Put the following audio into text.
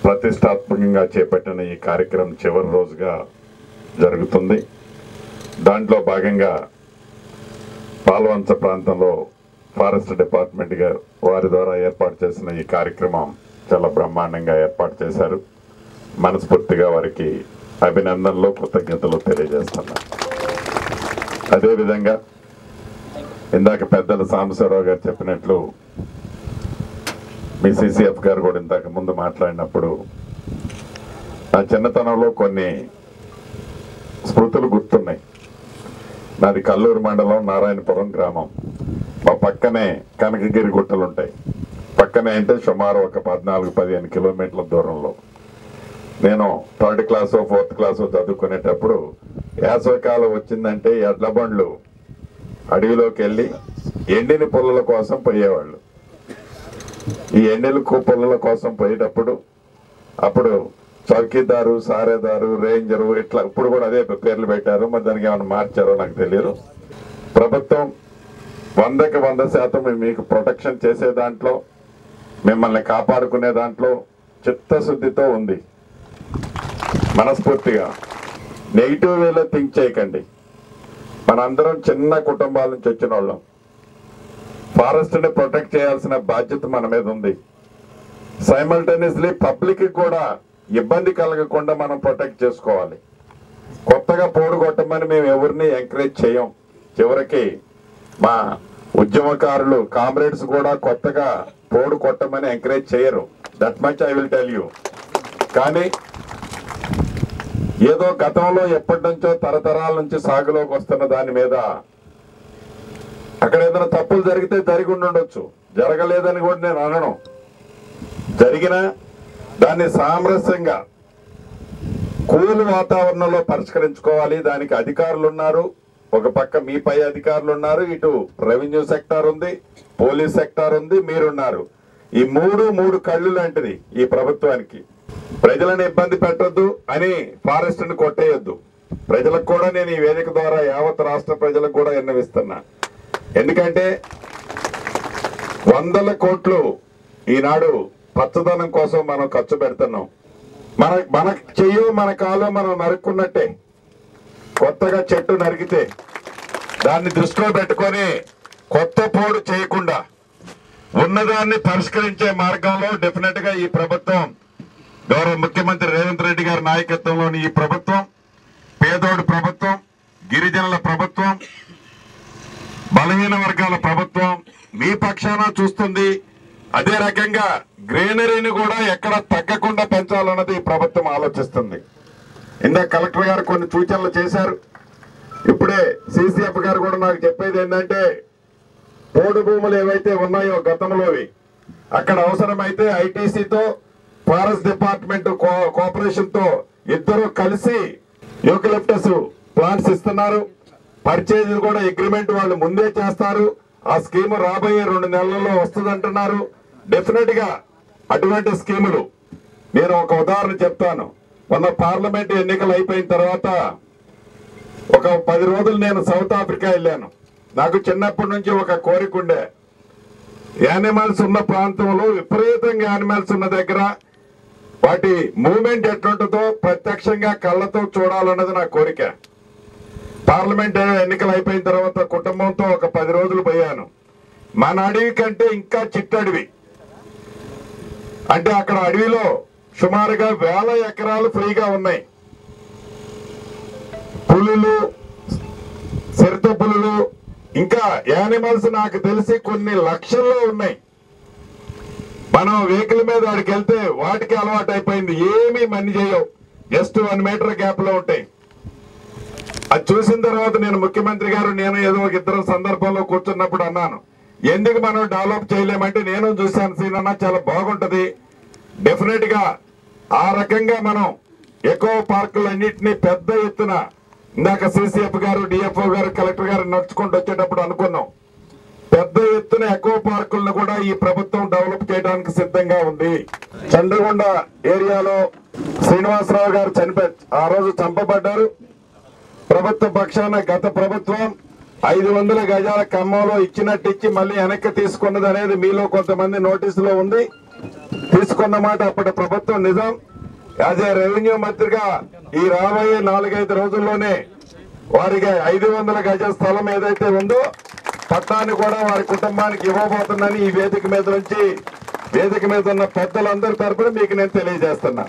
ప్రతిష్టాత్మకంగా చేపట్టిన ఈ కార్యక్రమం చివరి రోజుగా జరుగుతుంది. దాంట్లో భాగంగా పాల్వంచ ప్రాంతంలో ఫారెస్ట్ డిపార్ట్మెంట్ వారి ద్వారా ఏర్పాటు చేసిన ఈ కార్యక్రమం చాలా బ్రహ్మాండంగా ఏర్పాటు చేశారు. మనస్ఫూర్తిగా వారికి అభినందనలు, కృతజ్ఞతలు తెలియజేస్తున్నారు. అదేవిధంగా ఇందాక పెద్దలు సాంబశివరావు గారు చెప్పినట్లు మీ సిసిఎఫ్ గారు కూడా ఇంతకు ముందు మాట్లాడినప్పుడు నా చిన్నతనంలో కొన్ని స్మృతులు గుర్తున్నాయి. నాది కల్లూరు మండలం, నారాయణపురం గ్రామం. మా పక్కనే కనకగిరి గుట్టలు ఉంటాయి. పక్కనే అంటే సుమారు ఒక 14-15 కిలోమీటర్ల దూరంలో. నేను 3rd క్లాసు 4th క్లాసు చదువుకునేటప్పుడు వేసవికాలం వచ్చిందంటే ఎడ్ల బండ్లు అడవిలోకి వెళ్ళి ఎండిన పుల్లల కోసం పోయేవాళ్ళు. ఈ ఎండిన పుల్లల కోసం పోయేటప్పుడు అప్పుడు చౌకీదారు, సారేదారు, రేంజరు ఇట్లా ఇప్పుడు కూడా అదే పేర్లు పెట్టారు. మరి దానికి ఏమైనా మార్చారో నాకు తెలియదు. ప్రభుత్వం 100కి 100% మీకు ప్రొటెక్షన్ చేసే దాంట్లో, మిమ్మల్ని కాపాడుకునే దాంట్లో చిత్తశుద్ధితో ఉంది. మనస్ఫూర్తిగా నెగిటివ్ వేలో థింక్ చేయకండి. మనందరం చిన్న కుటుంబాల నుంచి వచ్చిన వాళ్ళం. ఫారెస్ట్ని ప్రొటెక్ట్ చేయాల్సిన బాధ్యత మన మీద ఉంది. సైమల్టేనియస్లీ పబ్లిక్ కూడా ఇబ్బంది కలగకుండా మనం ప్రొటెక్ట్ చేసుకోవాలి. కొత్తగా పోడు కొట్టమని మేము ఎవరిని ఎంకరేజ్ చేయం. చివరికి మా ఉద్యమకారులు కామ్రేడ్స్ కూడా కొత్తగా పోడు కొట్టమని ఎంకరేజ్ చేయరు. That much I will tell you. కానీ ఏదో గతంలో ఎప్పటి నుంచో తరతరాల నుంచి సాగులోకి వస్తున్న దాని మీద అక్కడ ఏదైనా తప్పులు జరిగితే జరిగి ఉండొచ్చు, జరగలేదని కూడా నేను అనను. జరిగినా దాన్ని సామరస్యంగా కూల్ వాతావరణంలో పరిష్కరించుకోవాలి. దానికి అధికారులు ఉన్నారు. ఒక పక్క మీ పై అధికారులు ఉన్నారు, ఇటు రెవెన్యూ సెక్టార్ ఉంది, పోలీస్ సెక్టార్ ఉంది, మీరున్నారు. ఈ మూడు కళ్ళు లాంటిది ఈ ప్రభుత్వానికి. ప్రజలను ఇబ్బంది పెట్టొద్దు అని ఫారెస్ట్ ని కొట్టేయొద్దు. ప్రజలకు కూడా నేను ఈ వేదిక ద్వారా యావత్ రాష్ట్ర ప్రజలకు కూడా విన్నవిస్తున్నా. ఎందుకంటే 100ల కోట్లు ఈనాడు పచ్చదనం కోసం మనం ఖర్చు పెడుతున్నాం. మన చెయ్యో మన కాలో మనం నరుక్కున్నట్టే. కొత్తగా చెట్టు నరికితే దాన్ని దృష్టిలో పెట్టుకొని కొత్త పోడు చేయకుండా ఉన్నదాన్ని పరిష్కరించే మార్గంలో డెఫినెట్ గా ఈ ప్రభుత్వం, గౌరవ ముఖ్యమంత్రి రేవంత్ రెడ్డి గారి నాయకత్వంలోని ఈ ప్రభుత్వం పేదోడు ప్రభుత్వం, గిరిజనుల ప్రభుత్వం, బలహీన వర్గాల ప్రభుత్వం మీ పక్షాన చూస్తుంది. అదే రకంగా గ్రీనరీని కూడా ఎక్కడ తగ్గకుండా పెంచాలన్నది ఈ ప్రభుత్వం ఆలోచిస్తుంది. ఇందాక కలెక్టర్ గారు కొన్ని సూచనలు చేశారు. ఇప్పుడే సిసిఎఫ్ గారు కూడా నాకు చెప్పేది ఏంటంటే, పోడు భూములు ఏవైతే ఉన్నాయో గతంలోవి అక్కడ అవసరమైతే ఐటీసీతో ఫారెస్ట్ డిపార్ట్మెంట్ కోఆపరేషన్ తో ఇద్దరు కలిసి యూకలిప్టస్ ప్లాంట్స్ ఇస్తున్నారు. పర్చేజ్ కూడా అగ్రిమెంట్ వాళ్ళు ముందే చేస్తారు. ఆ స్కీమ్ రాబోయే 2 నెలల్లో వస్తుందంటున్నారు. డెఫినెట్ గా అటువంటి స్కీములు, నేను ఒక ఉదాహరణ చెప్తాను. మొన్న పార్లమెంట్ ఎన్నికలు అయిపోయిన తర్వాత ఒక 10 రోజులు నేను సౌత్ ఆఫ్రికా వెళ్ళాను. నాకు చిన్నప్పటి నుంచి ఒక కోరిక ఉండే, యానిమల్స్ ఉన్న ప్రాంతంలో, విపరీతంగా యానిమల్స్ ఉన్న దగ్గర వాటి మూవ్మెంట్ ఎట్లుంటుందో ప్రత్యక్షంగా కళ్ళతో చూడాలన్నది నా కోరిక. పార్లమెంట్ ఎన్నికలు అయిపోయిన తర్వాత కుటుంబంతో ఒక 10 రోజులు పోయాను. మన అడవి కంటే ఇంకా చిట్టడవి. అంటే అక్కడ అడవిలో సుమారుగా 1000 ఎకరాలు ఫ్రీగా ఉన్నాయి. పులులు, చిరుత పులులు, ఇంకా యానిమల్స్ నాకు తెలిసి కొన్ని లక్షల్లో ఉన్నాయి. మనం వెహికల్ మీద వాడికి వెళ్తే వాటికి అలవాటు అయిపోయింది. ఏమీ మని చేయవు, జస్ట్ 1 మీటర్ గ్యాప్ లో ఉంటాయి. అది చూసిన తర్వాత నేను ముఖ్యమంత్రి గారు, నేను ఏదో ఒక ఇద్దరు సందర్భంలో కూర్చున్నప్పుడు అన్నాను, ఎందుకు మనం డెవలప్ చేయలేమంటే, నేను చూశాను సీనన్న, చాలా బాగుంటది. డెఫినెట్ గా ఆ రకంగా మనం ఎకో పార్కులు అన్నింటినీ పెద్ద ఎత్తున, ఇందాక సిసిఎఫ్ గారు, డిఎఫ్ఓ గారు, కలెక్టర్ గారు నడుచుకుంటూ వచ్చేటప్పుడు అనుకున్నాం, పెద్ద ఎత్తున ఎకో పార్కులను కూడా ఈ ప్రభుత్వం డెవలప్ చేయడానికి సిద్ధంగా ఉంది. చంద్రగొండ ఏరియాలో శ్రీనివాసరావు గారు ఆ రోజు చంపబడ్డారు. ప్రభుత్వ పక్షాన గత ప్రభుత్వం 500 గజాల ఖమ్మంలో ఇచ్చినట్టు ఇచ్చి మళ్ళీ వెనక్కి తీసుకున్నది అనేది మీలో కొంతమంది నోటీసులో ఉంది. తీసుకున్న మాట అప్పటి ప్రభుత్వం నిజం. యాజ్ ఏ రెవెన్యూ మంత్రిగా ఈ రాబోయే 4-5 రోజుల్లోనే వారికి 500 గజ స్థలం ఏదైతే ఉందో పట్టాన్ని కూడా వారి కుటుంబానికి ఇవ్వబోతుందని ఈ వేదిక మీద నుంచి వేదిక మీద ఉన్న పెద్దలందరి తరపున మీకు నేను తెలియజేస్తున్నా.